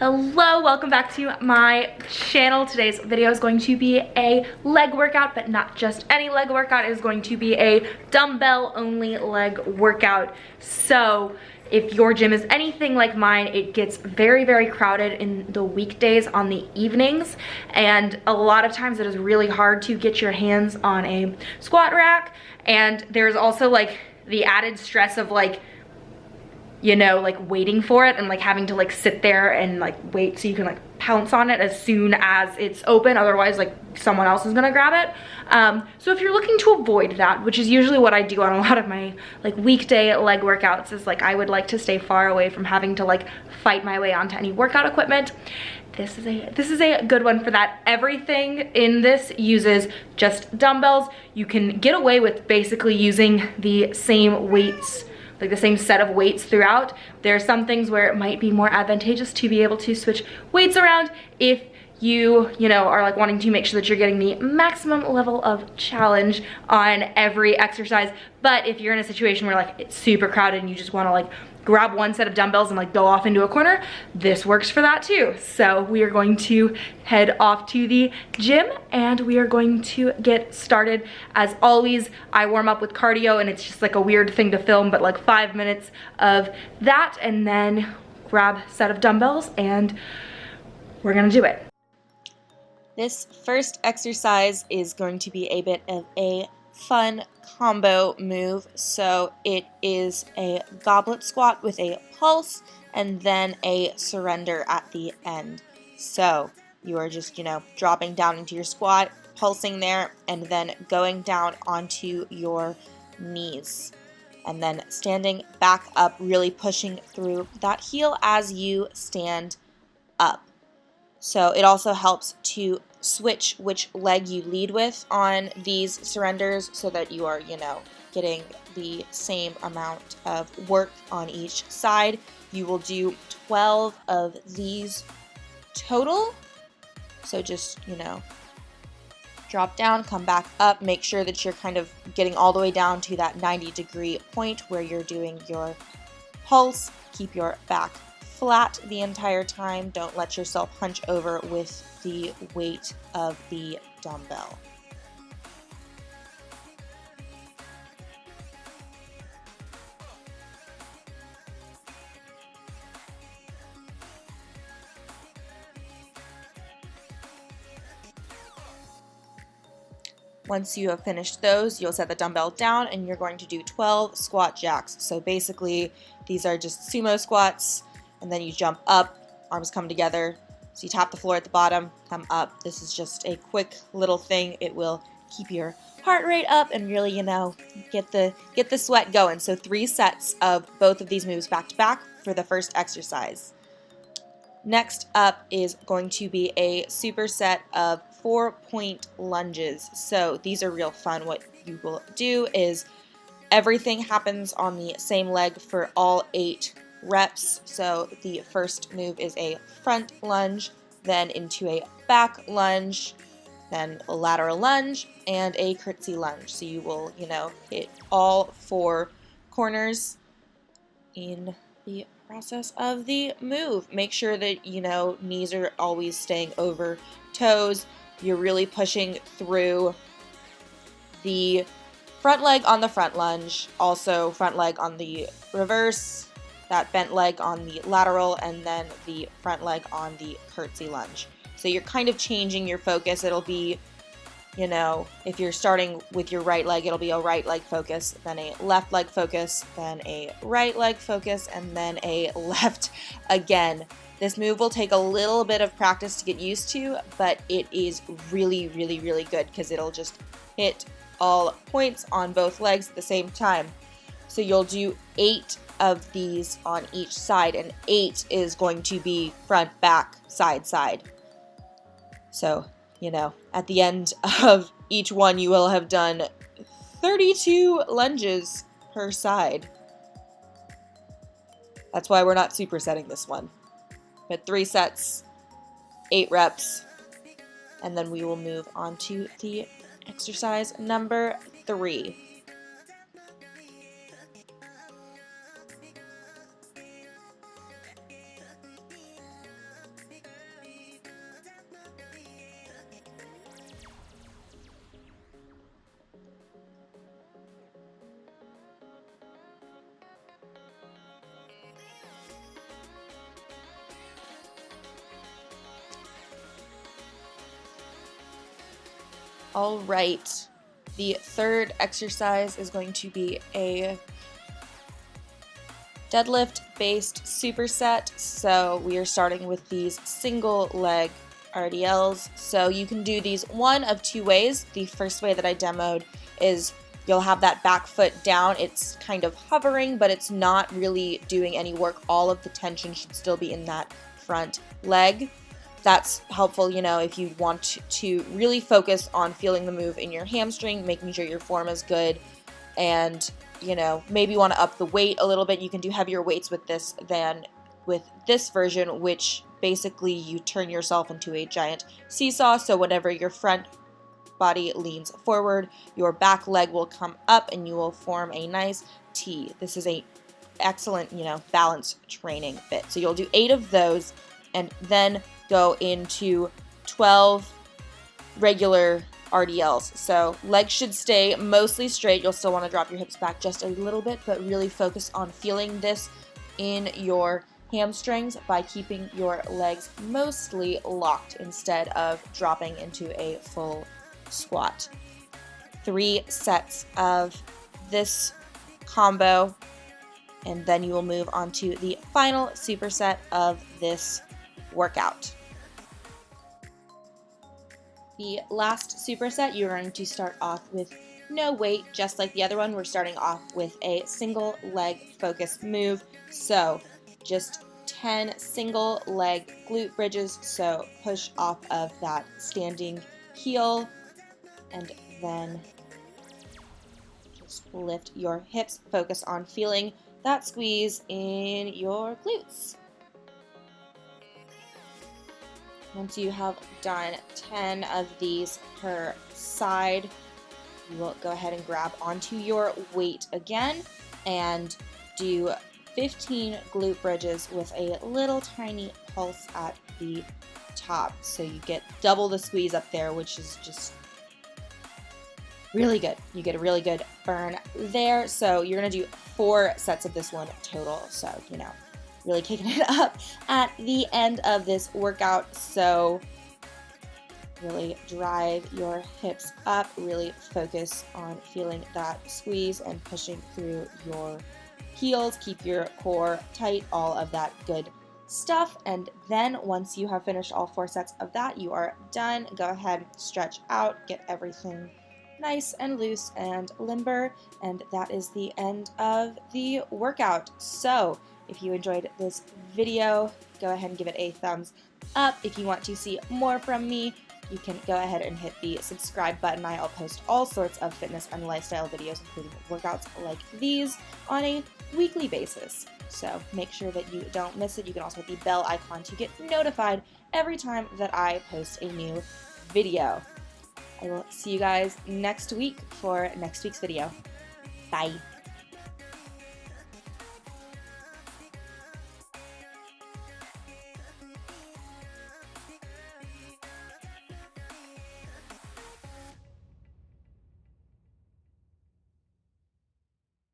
Hello, welcome back to my channel. Today's video is going to be a leg workout, but not just any leg workout. It is going to be a dumbbell only leg workout. So if your gym is anything like mine, it gets very, very crowded in the weekdays on the evenings. And a lot of times it is really hard to get your hands on a squat rack. And there's also like the added stress of like, you know, like waiting for it and like having to like sit there and like wait so you can like pounce on it as soon as it's open. Otherwise, like someone else is gonna grab it. So if you're looking to avoid that, which is usually what I do on a lot of my like weekday leg workouts, is like I would like to stay far away from having to like fight my way onto any workout equipment. This is a good one for that. Everything in this uses just dumbbells. You can get away with basically using the same weights, like the same set of weights throughout. There are some things where it might be more advantageous to be able to switch weights around if you know, are like wanting to make sure that you're getting the maximum level of challenge on every exercise. But if you're in a situation where like it's super crowded and you just wanna like grab one set of dumbbells and like go off into a corner, this works for that too. So we are going to head off to the gym and we are going to get started. As always, I warm up with cardio and it's just like a weird thing to film, but like 5 minutes of that and then grab a set of dumbbells and we're gonna do it. This first exercise is going to be a bit of a fun combo move. So it is a goblet squat with a pulse and then a surrender at the end. So you are just, you know, dropping down into your squat, pulsing there, and then going down onto your knees. And then standing back up, really pushing through that heel as you stand up. So it also helps to switch which leg you lead with on these surrenders so that you are, you know, getting the same amount of work on each side. You will do 12 of these total. So just, you know, drop down, come back up, make sure that you're kind of getting all the way down to that 90-degree point where you're doing your pulse. Keep your back flat the entire time. Don't let yourself hunch over with the weight of the dumbbell. Once you have finished those, you'll set the dumbbell down and you're going to do 12 squat jacks. So basically, these are just sumo squats, and then you jump up, arms come together. So you tap the floor at the bottom, come up. This is just a quick little thing. It will keep your heart rate up and really, you know, get the sweat going. So 3 sets of both of these moves back to back for the first exercise. Next up is going to be a superset of 4-point lunges. So these are real fun. What you will do is everything happens on the same leg for all 8 reps. So the first move is a front lunge, then into a back lunge, then a lateral lunge, and a curtsy lunge. So you will, you know, hit all 4 corners in the process of the move. Make sure that, you know, knees are always staying over toes. You're really pushing through the front leg on the front lunge, also front leg on the reverse, that bent leg on the lateral, and then the front leg on the curtsy lunge. So you're kind of changing your focus. It'll be, you know, if you're starting with your right leg, it'll be a right leg focus, then a left leg focus, then a right leg focus, and then a left again. This move will take a little bit of practice to get used to, but it is really, really, really good because it'll just hit all points on both legs at the same time. So you'll do 8 of these on each side, and 8 is going to be front, back, side, side. So, you know, at the end of each one, you will have done 32 lunges per side. That's why we're not supersetting this one. But 3 sets, 8 reps, and then we will move on to the exercise number 3. All right, the third exercise is going to be a deadlift based superset. So we are starting with these single leg RDLs. So you can do these one of two ways. The first way that I demoed is you'll have that back foot down. It's kind of hovering, but it's not really doing any work. All of the tension should still be in that front leg. That's helpful, you know, if you want to really focus on feeling the move in your hamstring, making sure your form is good, and, you know, maybe want to up the weight a little bit. You can do heavier weights with this than with this version, which basically you turn yourself into a giant seesaw. So whenever your front body leans forward, your back leg will come up and you will form a nice T. This is a excellent, you know, balance training fit. So you'll do 8 of those and then go into 12 regular RDLs. So legs should stay mostly straight. You'll still want to drop your hips back just a little bit, but really focus on feeling this in your hamstrings by keeping your legs mostly locked instead of dropping into a full squat. 3 sets of this combo, and then you will move on to the final superset of this workout. The last superset, you're going to start off with no weight, just like the other one. We're starting off with a single leg focus move. So just 10 single leg glute bridges. So push off of that standing heel and then just lift your hips. Focus on feeling that squeeze in your glutes. Once you have done 10 of these per side, you will go ahead and grab onto your weight again and do 15 glute bridges with a little tiny pulse at the top. So you get double the squeeze up there, which is just really good. You get a really good burn there. So you're going to do 4 sets of this one total. So, you know, really kicking it up at the end of this workout. So really drive your hips up, really focus on feeling that squeeze and pushing through your heels. Keep your core tight, all of that good stuff. And then once you have finished all 4 sets of that, you are done. Go ahead, stretch out, get everything nice and loose and limber, and that is the end of the workout. So if you enjoyed this video, go ahead and give it a thumbs up. If you want to see more from me, you can go ahead and hit the subscribe button. I'll post all sorts of fitness and lifestyle videos, including workouts like these, on a weekly basis. So make sure that you don't miss it. You can also hit the bell icon to get notified every time that I post a new video. I will see you guys next week for next week's video. Bye.